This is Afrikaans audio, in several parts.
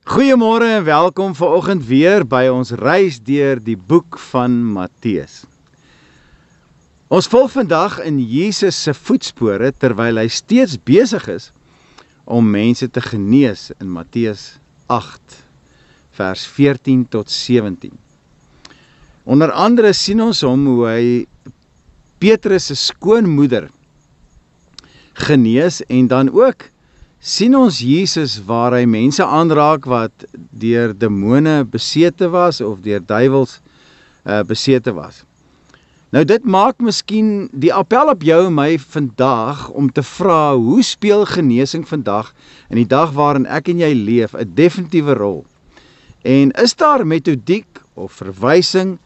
Goeiemôre en welkom vanoggend weer by ons reis deur die boek van Matteus. Ons volg vandag in Jesus se voetspore terwyl hy steeds besig is om mense te genees in Matteus 8 vers 14 tot 17. Onder andere sien ons hoe hy Petrus se skoonmoeder genees en dan ook sien ons Jesus waar hy mense aanraak wat deur demone besete was of deur duiwels besete was. Nou dit maak miskien die appel op jou en my vandag om te vra, hoe speel genesing vandag in die dag waarin ek en jy leef 'n definitiewe rol? En is daar metodiek of verwysing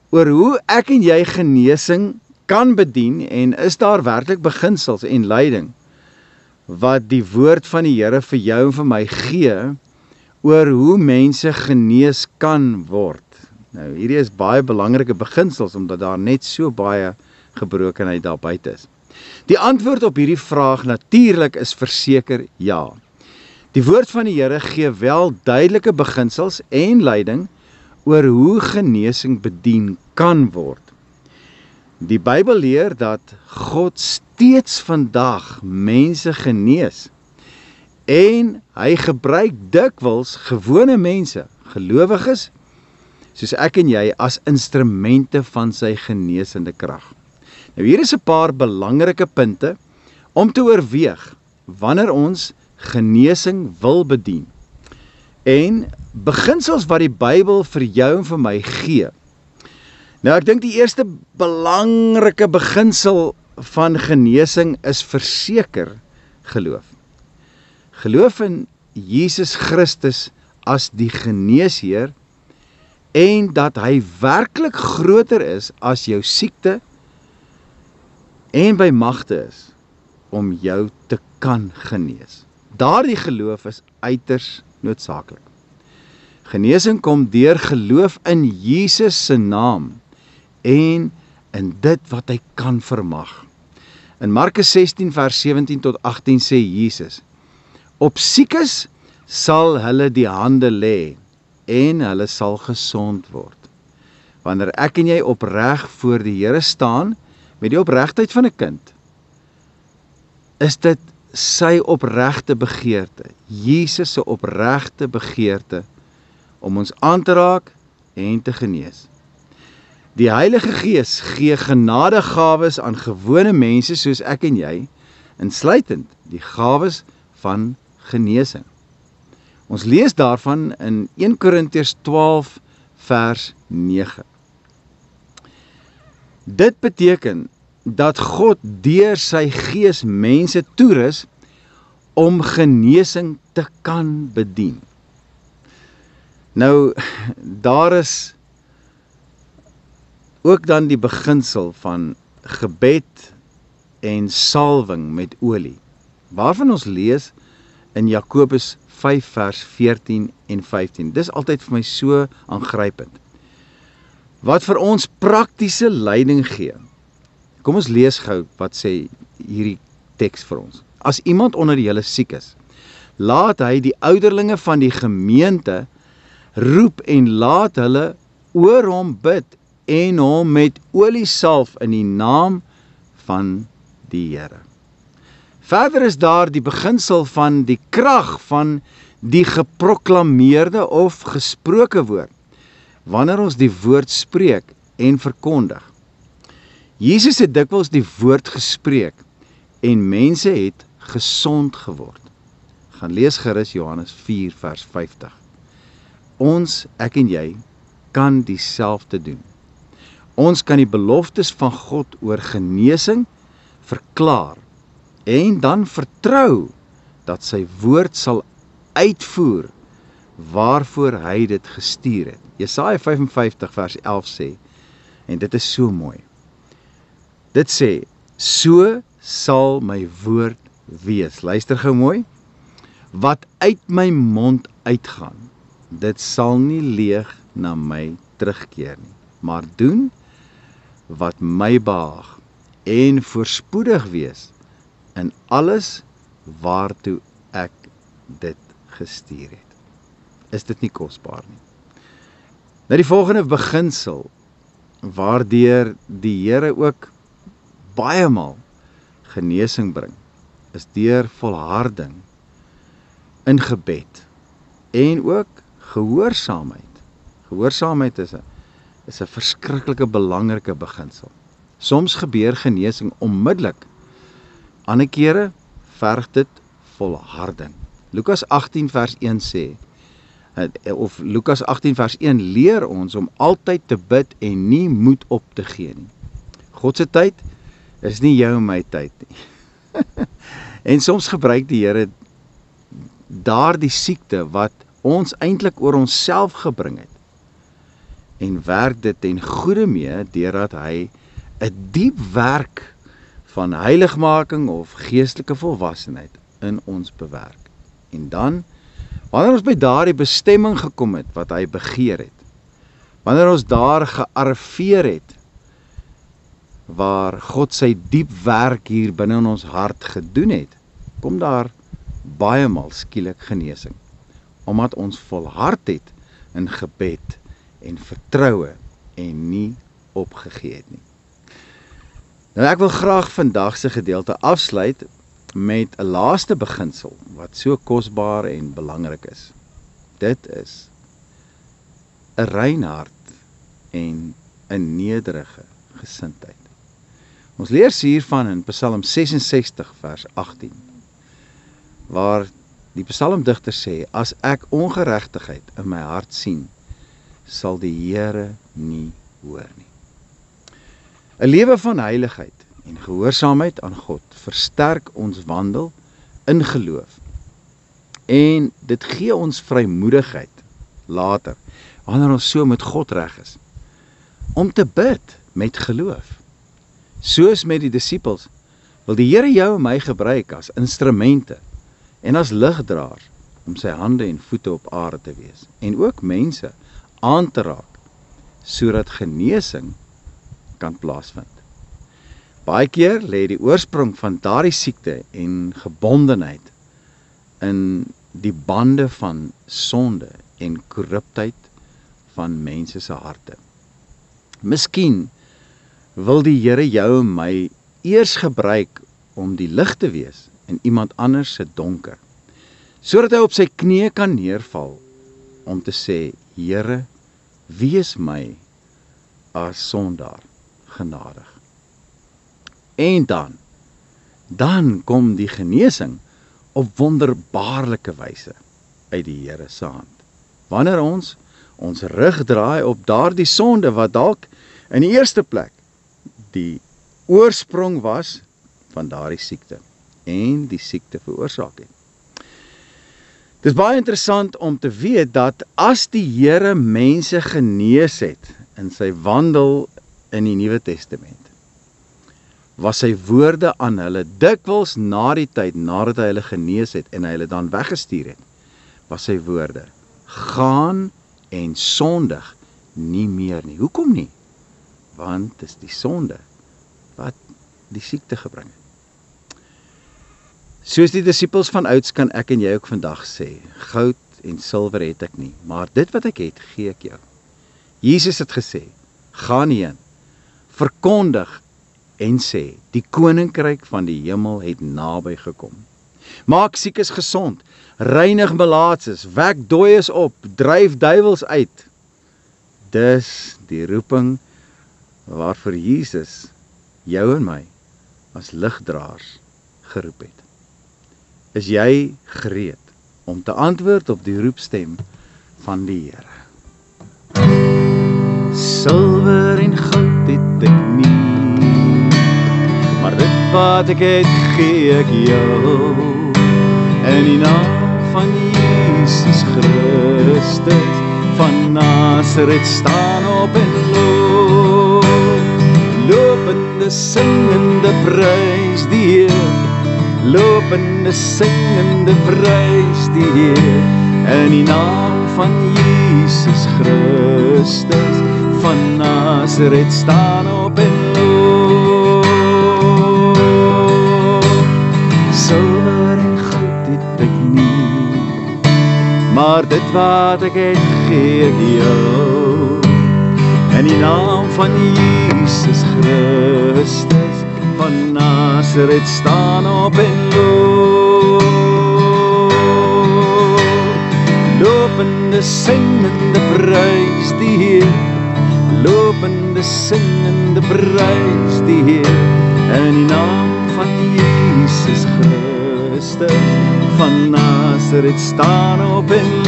oor hoe ek en jy genesing kan bedien en is daar werklik beginsels en leiding wat die woord van die Here vir jou en vir my gee oor hoe mense genees kan word? Nou, hierdie is baie belangrike beginsels omdat daar net so baie gebrokenheid daar buite is. Die antwoord op hierdie vraag natuurlik is verseker ja. Die woord van die Here gee wel duidelike beginsels en leiding oor hoe genesing bedien kan word. Die Bybel leer dat God steeds vandag mense genees en hy gebruik dikwels gewone mense, gelowiges, soos ek en jy, as instrumente van sy genesende krag. Nou hier is 'n paar belangrike punte om te oorweeg wanneer ons genesing wil bedien. En beginsels wat die Bybel vir jou en vir my gee. Nou ek dink die eerste belangrike beginsel van genesing is verseker geloof. Geloof in Jesus Christus as die geneesheer en dat hy werklik groter is as jou siekte en by magte is om jou te kan genees. Daardie geloof is uiters noodsaaklik. Genesing kom deur geloof in Jesus se naam en in dit wat hy kan vermag. In Markus 16 vers 17 tot 18 sê Jesus, op siekes sal hulle die hande lê en hulle sal gesond word. Wanneer ek en jy opreg voor die Here staan met die opregtheid van 'n kind, is dit sy opregte begeerte, Jesus se opregte begeerte om ons aan te raak en te genees. Die Heilige Gees gee genadegawes aan gewone mense soos ek en jy, insluitend die gawes van genesing. Ons lees daarvan in 1 Korintiërs 12 vers 9. Dit beteken dat God deur sy Gees mense toerus om genesing te kan bedien. Nou, daar is ook dan die beginsel van gebed en salwing met olie, waarvan ons lees in Jakobus 5 vers 14 en 15. Dis altyd vir my so aangrypend. Wat vir ons praktiese leiding gee. Kom ons lees gou wat sê hierdie teks vir ons. As iemand onder julle siek is, laat hy die ouderlinge van die gemeente roep en laat hulle oor hom bid en hom met olie salf in die naam van die Here. Verder is daar die beginsel van die krag van die geproklameerde of gesproke woord, wanneer ons die woord spreek en verkondig. Jesus het dikwels die woord gespreek en mense het gesond geword. Gaan lees gerus Johannes 4 vers 50. Ons, ek en jy, kan dieselfde doen. Ons kan die beloftes van God oor genesing verklaar en dan vertrou dat sy woord sal uitvoer waarvoor hy dit gestuur het. Jesaja 55 vers 11 sê, en dit is so mooi. Dit sê, so sal my woord wees. Luister gou mooi. Wat uit my mond uitgaan, dit sal nie leeg na my terugkeer nie, maar doen wat my behaag en voorspoedig wees in alles waartoe ek dit gestuur het. is dit nie kosbaar nie. Nou die volgende beginsel, waardeur die Here ook baie maal genesing bring, is deur volharding in gebed en ook gehoorsaamheid. Gehoorsaamheid is 'n verskriklike belangrike beginsel. Soms gebeur genesing onmiddellik, ander kere verg dit volharding. Lukas 18 vers 1 sê, of Lukas 18 vers 1 leer ons om altyd te bid en nie moed op te gee nie. God se tyd is nie jou en my tyd nie. En soms gebruik die Here daardie siekte wat ons eintlik oor onsself gebring het, en werk dit ten goeie mee, deurdat hy 'n diep werk van heiligmaking of geestelike volwassenheid in ons bewerk. En dan, wanneer ons by daardie bestemming gekom het wat hy begeer het, wanneer ons daar gearriveer het, waar God sy diep werk hier binne in ons hart gedoen het, kom daar baie maal skielik genesing, omdat ons volhard het in gebed en vertroue en nie opgegee het nie. Nou ek wil graag vandag se gedeelte afsluit met 'n laaste beginsel wat so kosbaar en belangrik is. Dit is 'n rein hart en 'n nederige gesindheid. Ons lees hiervan in Psalm 66 vers 18, waar die psalmdigter sê, as ek ongeregtigheid in my hart sien, sal die Here nie hoor nie. 'n Lewe van heiligheid en gehoorsaamheid aan God versterk ons wandel in geloof, en dit gee ons vrymoedigheid later, wanneer ons so met God reg is, om te bid met geloof. Soos met die disippels, wil die Here jou en my gebruik as instrumente en as ligdraers om sy hande en voete op aarde te wees, en ook mense aan te raak, sodat genesing kan plaasvind. Baie keer lê die oorsprong van daardie siekte en gebondenheid in die bande van sonde en korruptheid van mense se harte. Miskien wil die Here jou en my eers gebruik om die lig te wees in iemand anders se donker, sodat hy op sy knieë kan neerval om te sê, Here, wees my as sondaar genadig. En dan kom die genesing op wonderbaarlike wyse uit die Here se hand. Wanneer ons rug draai op daardie sonde wat dalk in die eerste plek die oorsprong was van daardie siekte en die siekte veroorsaak het. Dit is baie interessant om te weet dat as die Here mense genees het in sy wandel in die Nuwe Testament, was sy woorde aan hulle dikwels na die tyd, nadat hy hulle genees het en hy hulle dan weggestuur het, was sy woorde, gaan en sondig nie meer nie. Hoekom nie? Want dit is die sonde wat die siekte gebring het. Soos die disippels van ouds kan ek en jy ook vandag sê, goud en silwer het ek nie, maar dit wat ek het, gee ek jou. Jesus het gesê, gaan heen, verkondig en sê, die koninkryk van die hemel het naby gekom. Maak siekes gesond, reinig melaatses, wek dooies op, dryf duiwels uit. Dis die roeping waarvoor Jesus jou en my as ligdraers geroep het. Is jy gereed om te antwoord op die roepstem van die Here? Silwer en goud het ek nie, maar dit wat ek het, gee ek jou. In die naam van Jesus Christus van Nazareth staan op en loop, lopende singende prys die Heer, lopende singende prys die Heer. In die naam van Jesus Christus van Nazareth staan op en loop. Silwer en goud het ek nie, maar maar dit wat ek het gee ek jou. In die naam van Jesus Christus van Nazareth staan op en loop. Lopende, singende, prys die Heer. Lopende, singende, prys die Heer. In die naam van Jesus Christus van Nazareth staan op en